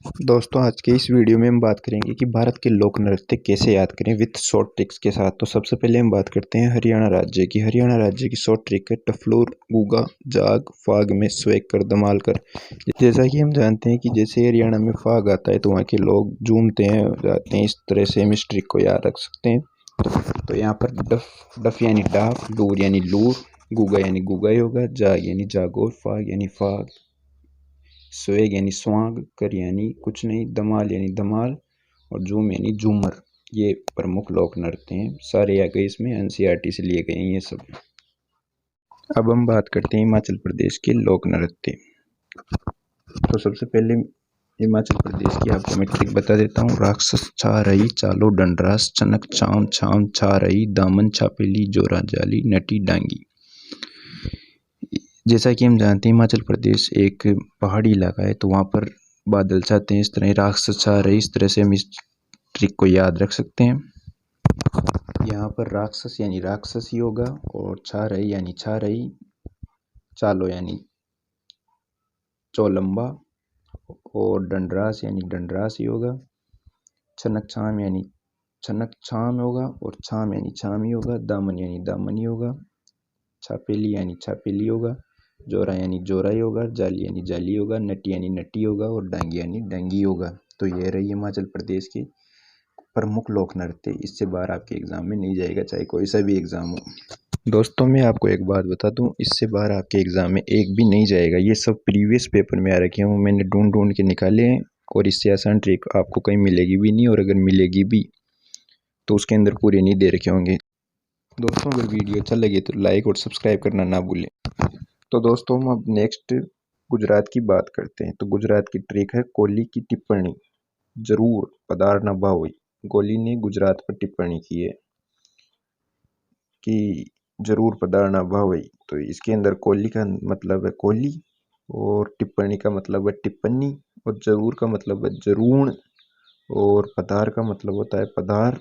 दोस्तों आज के इस वीडियो में हम बात करेंगे कि भारत के लोक नृत्य कैसे याद करें विथ शॉर्ट ट्रिक्स के साथ। तो सबसे पहले हम बात करते हैं हरियाणा राज्य की। हरियाणा राज्य की शॉर्ट ट्रिक है टफलोर, गुगा, जाग, फाग में स्वेग कर, धमाल कर। जैसा कि हम जानते हैं कि जैसे हरियाणा में फाग आता है तो वहाँ के लोग झूमते हैं, जाते हैं। इस तरह से हम इस ट्रिक को याद रख सकते हैं। तो यहाँ पर डफ यानी डाफ, लूर यानी लूर, गुगा यानी गुगा होगा, जाग यानी जागोर, फाग यानी फाग, स्वेग यानी स्वाग, कर यानी कुछ नहीं, धमाल यानी धमाल और झूम यानी झूमर। ये प्रमुख लोक नृत्य हैं। सारे आ गए इसमें एनसीईआरटी से लिए गए हैं ये सब। अब हम बात करते हैं हिमाचल प्रदेश के लोक नृत्य। तो सबसे पहले हिमाचल प्रदेश की आपको मैं ट्रिक बता देता हूँ। राक्षस छा रही, चालो डंडरास, चनक चाम छाम छा रही, दामन छापेली, जोरा जाली, नटी डांगी। जैसा कि हम जानते हैं हिमाचल प्रदेश एक पहाड़ी इलाका है, तो वहाँ पर बादल छाते हैं। इस तरह राक्षस छा रही, इस तरह से हम इस ट्रिक को याद रख सकते हैं। यहाँ पर राक्षस यानी राक्षस ही होगा और छा रही यानी छा रही, चालो यानी चौलंबा और डंडरास यानी डंडरास ही होगा, छनक छाम यानी छनक छाम होगा और छाम यानी छाम ही होगा, दामन यानी दामन ही होगा, छापेली यानी छापेली होगा, जोरा यानी जोरा ही होगा, जाली यानी जाली होगा, नटी यानी नटी होगा और डांगी यानी डांगी होगा। तो ये रही हिमाचल प्रदेश के प्रमुख लोक नृत्य। इससे बाहर आपके एग्जाम में नहीं जाएगा, चाहे कोई सा भी एग्जाम हो। दोस्तों मैं आपको एक बात बता दूं, इससे बाहर आपके एग्जाम में एक भी नहीं जाएगा। ये सब प्रीवियस पेपर में आ रखे हैं, वो मैंने ढूंढ ढूंढ के निकाले हैं और इससे आसान ट्रिक आपको कहीं मिलेगी भी नहीं, और अगर मिलेगी भी तो उसके अंदर पूरे नहीं दे रखे होंगे। दोस्तों अगर वीडियो अच्छा लगे तो लाइक और सब्सक्राइब करना ना भूलें। तो दोस्तों हम अब नेक्स्ट गुजरात की बात करते हैं। तो गुजरात की ट्रिक है कोहली की टिप्पणी, जरूर पधार न भावई। कोहली ने गुजरात पर टिप्पणी की है कि जरूर पधार न भावई। तो इसके अंदर कोहली का मतलब है कोहली और टिप्पणी का मतलब है टिप्पणी और जरूर का मतलब है जरूर और पधार का मतलब होता है पधार।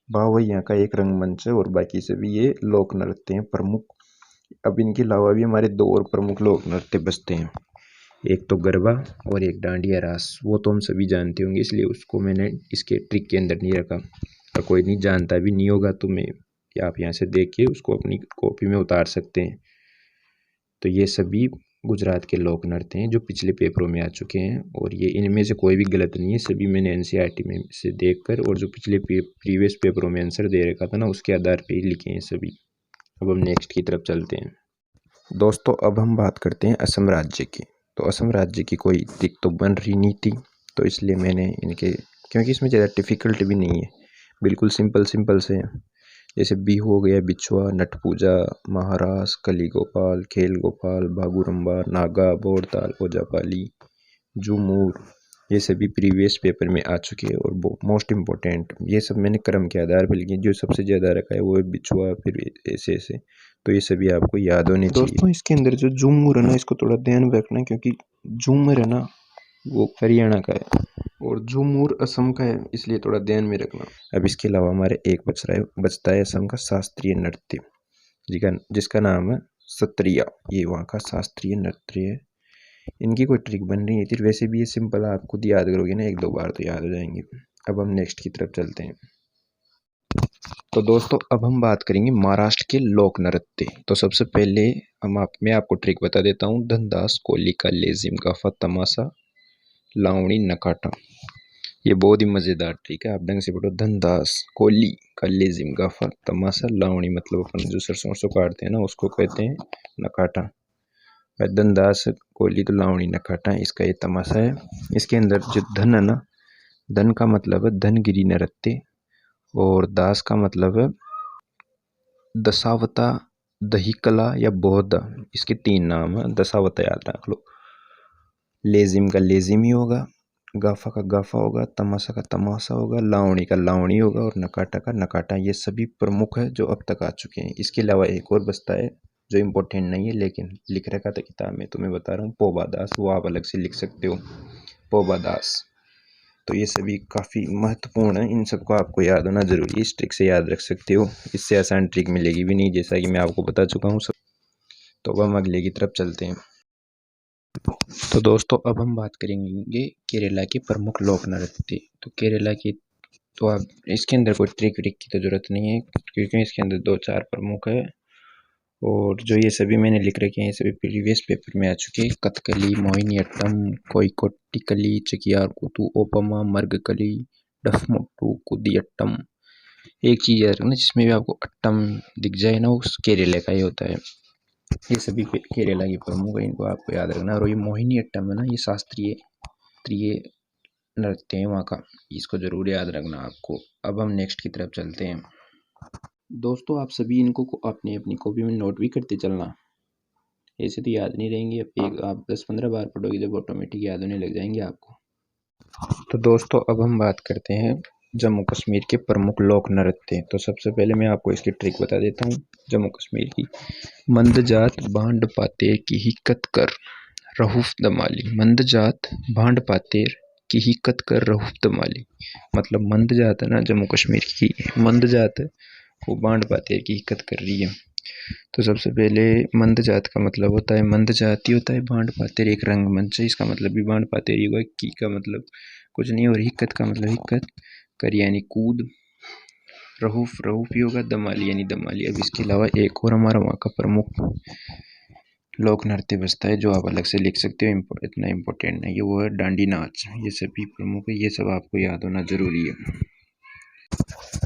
भावई यहाँ का एक रंगमंच है और बाकी से भी ये लोक नृत्य हैं प्रमुख। अब इनके अलावा भी हमारे दो और प्रमुख लोक नृत्य बसते हैं, एक तो गरबा और एक डांडिया रास। वो तो हम सभी जानते होंगे, इसलिए उसको मैंने इसके ट्रिक के अंदर नहीं रखा। और कोई नहीं जानता भी नहीं होगा तो मैं आप यहाँ से देख के उसको अपनी कॉपी में उतार सकते हैं। तो ये सभी गुजरात के लोक नृत्य हैं जो पिछले पेपरों में आ चुके हैं और ये इनमें से कोई भी गलत नहीं है। सभी मैंने एनसीईआरटी में से देखकर और जो पिछले प्रीवियस पेपरों में आंसर दे रखा था ना, उसके आधार पर ही लिखे हैं सभी। अब हम नेक्स्ट की तरफ चलते हैं। दोस्तों अब हम बात करते हैं असम राज्य की। तो असम राज्य की कोई ट्रिक तो बन रही नहीं थी, तो इसलिए मैंने इनके, क्योंकि इसमें ज़्यादा डिफ़िकल्ट भी नहीं है, बिल्कुल सिंपल सिंपल से हैं। जैसे बिहू हो गया, बिछुआ, नट पूजा, महारास, कली गोपाल, खेल गोपाल, बागुरम्बा, नागा, बोरताल, ओजापाली, झूमूर। ये सभी प्रीवियस पेपर में आ चुके हैं और मोस्ट इम्पोर्टेंट ये सब मैंने क्रम के आधार पर लिखे। जो सबसे ज़्यादा रखा है वो है बिछुआ, फिर ऐसे ऐसे। तो ये सभी आपको याद होने चाहिए। दोस्तों इसके अंदर जो झूमर है ना, इसको थोड़ा ध्यान में रखना, क्योंकि झूमर है ना वो हरियाणा का है और झूमर असम का है, इसलिए थोड़ा ध्यान में रखना। अब इसके अलावा हमारे एक बचता है असम का शास्त्रीय नृत्य, जिसका नाम है सत्रिया। ये वहाँ का शास्त्रीय नृत्य है। इनकी कोई ट्रिक बन रही है थी, वैसे भी ये सिंपल, आप खुद याद करोगे ना एक दो बार तो याद हो जाएंगे। अब हम नेक्स्ट की तरफ चलते हैं। तो दोस्तों अब हम बात करेंगे महाराष्ट्र के लोक नृत्य। तो सबसे पहले मैं आपको ट्रिक बता देता हूँ। धनदास, कोली का लेजिम, गाफा, तमाशा, लावणी, नकाटा। ये बहुत ही मज़ेदार ट्रिक है, आप ढंग से पढ़ो। धनदास, कोली का लेजिम, गाफा, तमाशा, लावणी मतलब अपन जो सरसों सरसों काटते हैं ना उसको कहते हैं नकाटा। धनदास, कोली तो लावणी, नकाटा इसका ये तमाशा है। इसके अंदर जो धन है ना, धन का मतलब है धनगिरी नृत्य और दास का मतलब है दशावता, दहीकला या बौद्ध। इसके तीन नाम है, दशावता याद रख लो। लेजिम का लेजिम ही होगा, गाफा का गाफा होगा, तमाशा का तमाशा होगा, लावणी का लावणी होगा और नकाटा का नकाटा। ये सभी प्रमुख है जो अब तक आ चुके हैं। इसके अलावा एक और बचता है जो इम्पोर्टेंट नहीं है लेकिन लिख रखा था किताब में, तो मैं बता रहा हूँ, पोबा दास। वो आप अलग से लिख सकते हो, पोबा दास। तो ये सभी काफ़ी महत्वपूर्ण है, इन सबको आपको याद होना जरूरी है। इस ट्रिक से याद रख सकते हो, इससे आसान ट्रिक मिलेगी भी नहीं, जैसा कि मैं आपको बता चुका हूँ सब। तो अब हम अगले की तरफ चलते हैं। तो दोस्तों अब हम बात करेंगे केरला के प्रमुख लोक नृत्य। तो केरला की तो आप इसके अंदर कोई ट्रिक व्रिक की तो जरूरत नहीं है, क्योंकि इसके अंदर 2-4 प्रमुख है और जो ये सभी मैंने लिख रखे हैं ये सभी प्रीवियस पेपर में आ चुके हैं। कथकली, मोहिनीअट्टम, कोयिकोट्टिकली, चकियार ओपमा, मर्गकली, डफमुट्टू, कुदियट्टम। एक चीज याद रखना, जिसमें भी आपको अट्टम दिख जाए ना, वो केरला का ही होता है। ये सभी केरला की प्रमुख है, इनको आपको याद रखना। और ये मोहिनीअट्टम है ना, ये शास्त्रीय नृत्य है वहाँ का, इसको जरूर याद रखना आपको। अब हम नेक्स्ट की तरफ चलते हैं। दोस्तों आप सभी इनको अपनी अपनी कॉपी में नोट भी करते चलना, ऐसे तो याद नहीं रहेंगे। आप 10-15 बार पढ़ोगे जब ऑटोमेटिक याद होने लग जाएंगे आपको। तो दोस्तों अब हम बात करते हैं जम्मू कश्मीर के प्रमुख लोक नृत्य। तो सबसे पहले मैं आपको इसकी ट्रिक बता देता हूँ जम्मू कश्मीर की। मंद जात भांड पातेर की हिक्कत कर रहूफ दमाली। मंद जात भांड पातेर की हिक्कत कर रहूफ दमाली, मतलब मंद जात है ना जम्मू कश्मीर की, मंद जात है वो बांड पातेर की हिक्कत कर रही है। तो सबसे पहले मंद जात का मतलब होता है, मंद जाति होता है बांड पातेर एक रंगमंच है, इसका मतलब भी बांड पातेर ही होगा। की का मतलब कुछ नहीं, और हिक्कत का मतलब हिक्कत कर यानी कूद, रहूफ रहूफ ही होगा, दमाली यानी दमाली। अब इसके अलावा एक और हमारा वहाँ का प्रमुख लोक नृत्य बजता है जो आप अलग से लिख सकते हो, इतना इम्पोर्टेंट नहीं है, वो है डांडी नाच। ये सभी प्रमुख है, ये सब आपको याद होना जरूरी है।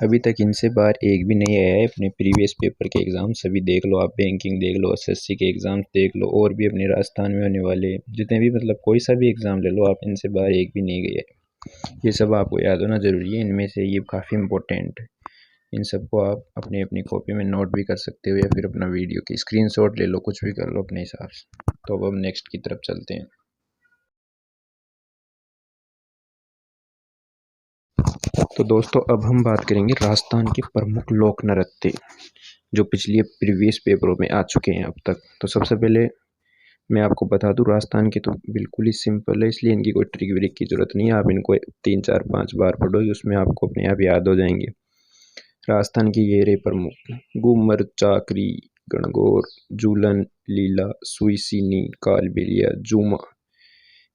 अभी तक इनसे बाहर एक भी नहीं आया है। अपने प्रीवियस पेपर के एग्ज़ाम सभी देख लो, आप बैंकिंग देख लो, एसएससी के एग्ज़ाम्स देख लो, और भी अपने राजस्थान में होने वाले जितने भी, मतलब कोई सा भी एग्ज़ाम ले लो आप, इनसे बाहर एक भी नहीं गया है। ये सब आपको याद होना ज़रूरी है, इनमें से ये काफ़ी इंपॉर्टेंट है। इन सबको आप अपनी अपनी कॉपी में नोट भी कर सकते हो, या फिर अपना वीडियो की स्क्रीनशॉट ले लो, कुछ भी कर लो अपने हिसाब से। तो अब हम नेक्स्ट की तरफ चलते हैं। तो दोस्तों अब हम बात करेंगे राजस्थान के प्रमुख लोक नृत्य जो पिछले प्रीवियस पेपरों में आ चुके हैं अब तक। तो सबसे पहले मैं आपको बता दूं, राजस्थान के तो बिल्कुल ही सिंपल है, इसलिए इनकी कोई ट्रिक व्रिक की जरूरत नहीं है। आप इनको 3-4-5 बार पढ़ोगे, उसमें आपको अपने आप याद हो जाएंगे। राजस्थान की ये रहे प्रमुख: घूमर, चाकरी, गणगौर, झूलन, लीला, सुईसीनी, कालबेलिया, झूमा।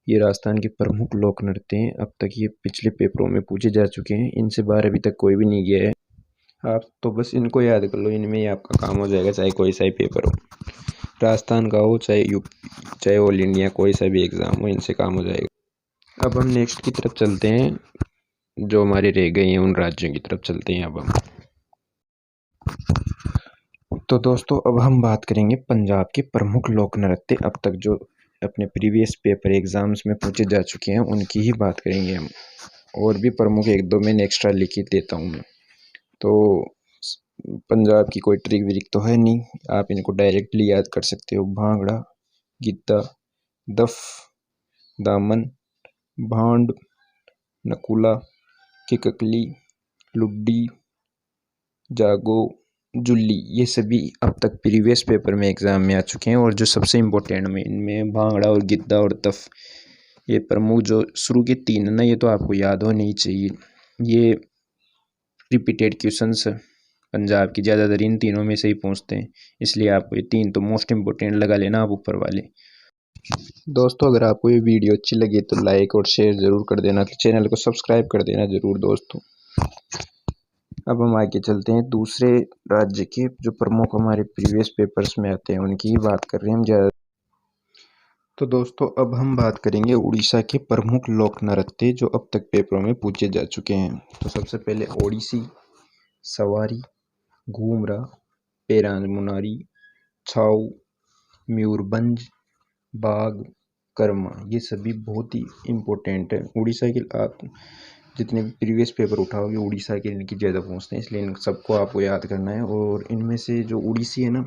ये राजस्थान के प्रमुख लोक नृत्य हैं। अब तक ये पिछले पेपरों में पूछे जा चुके हैं, इनसे बाहर अभी तक कोई भी नहीं गया है। आप तो बस इनको याद कर लो, इनमें ही आपका काम हो जाएगा, चाहे कोई सा ही पेपर हो, राजस्थान का हो चाहे यूपी, चाहे ऑल इंडिया, कोई सा भी एग्ज़ाम हो, इनसे काम हो जाएगा। अब हम नेक्स्ट की तरफ चलते हैं, जो हमारे रह गए हैं उन राज्यों की तरफ चलते हैं अब हम। तो दोस्तों अब हम बात करेंगे पंजाब के प्रमुख लोक नृत्य, अब तक जो अपने प्रीवियस पेपर एग्ज़ाम्स में पूछे जा चुके हैं उनकी ही बात करेंगे हम। और भी प्रमुख 1-2 मैंने एक्स्ट्रा लिख ही देता हूँ मैं। तो पंजाब की कोई ट्रिक व्रिक तो है नहीं, आप इनको डायरेक्टली याद कर सकते हो। भांगड़ा, गिद्दा, दफ, दामन, भांड, नकुला, किककली, लुड्डी, जागो, जुल्ली। ये सभी अब तक प्रीवियस पेपर में एग्ज़ाम में आ चुके हैं। और जो सबसे इम्पोर्टेंट में इनमें भांगड़ा और गिद्दा और दफ, ये प्रमुख जो शुरू के 3 है ना, ये तो आपको याद होने ही चाहिए। ये रिपीटेड क्वेश्चंस पंजाब की ज़्यादातर इन तीनों में से ही पूछते हैं, इसलिए आपको ये 3 तो मोस्ट इम्पोर्टेंट लगा लेना आप ऊपर वाले। दोस्तों अगर आपको ये वीडियो अच्छी लगी तो लाइक और शेयर ज़रूर कर देना, तो चैनल को सब्सक्राइब कर देना ज़रूर दोस्तों। अब हम आगे चलते हैं, दूसरे राज्य के जो प्रमुख हमारे प्रीवियस पेपर्स में आते हैं उनकी ही बात कर रहे हैं हम ज़्यादा। तो दोस्तों अब हम बात करेंगे उड़ीसा के प्रमुख लोक नृत्य जो अब तक पेपरों में पूछे जा चुके हैं। तो सबसे पहले ओडिसी, सवारी, घूमरा, पेरान मुनारी, छाऊ, मयूरभंज, बाघ, कर्मा। ये सभी बहुत ही इम्पोर्टेंट है। उड़ीसा के आप जितने भी प्रीवियस पेपर उठाओगे उड़ीसा के इनकी ज़्यादा पूछते हैं, इसलिए इन सबको आपको याद करना है। और इनमें से जो उड़ीसी है ना,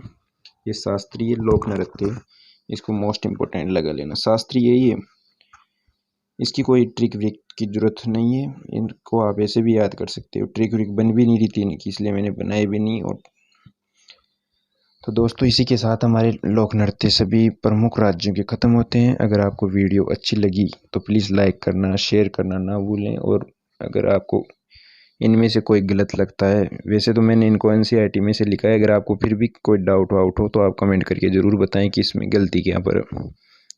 ये शास्त्रीय लोक नृत्य, इसको मोस्ट इम्पोर्टेंट लगा लेना। शास्त्रीय यही है, इसकी कोई ट्रिक व्रिक की जरूरत नहीं है, इनको आप ऐसे भी याद कर सकते हो। ट्रिक व्रिक बन भी नहीं रही थी इनकी, इसलिए मैंने बनाई भी नहीं। और तो दोस्तों इसी के साथ हमारे लोक नृत्य सभी प्रमुख राज्यों के ख़त्म होते हैं। अगर आपको वीडियो अच्छी लगी तो प्लीज़ लाइक करना, शेयर करना ना भूलें। और अगर आपको इनमें से कोई गलत लगता है, वैसे तो मैंने इनको एनसीईआरटी में से लिखा है, अगर आपको फिर भी कोई डाउट वाउट हो तो आप कमेंट करके ज़रूर बताएं कि इसमें गलती क्या पर है।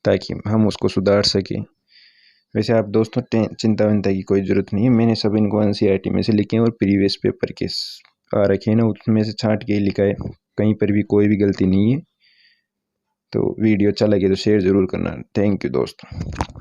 ताकि हम उसको सुधार सकें। वैसे आप दोस्तों चिंता विंता की कोई ज़रूरत नहीं है, मैंने सब इनको एनसीईआरटी में से लिखे हैं और प्रीवियस पेपर के आ रखे हैं ना, उसमें से छांट के ही लिखा है, कहीं पर भी कोई भी गलती नहीं है। तो वीडियो अच्छा लगे तो शेयर ज़रूर करना। थैंक यू दोस्तों।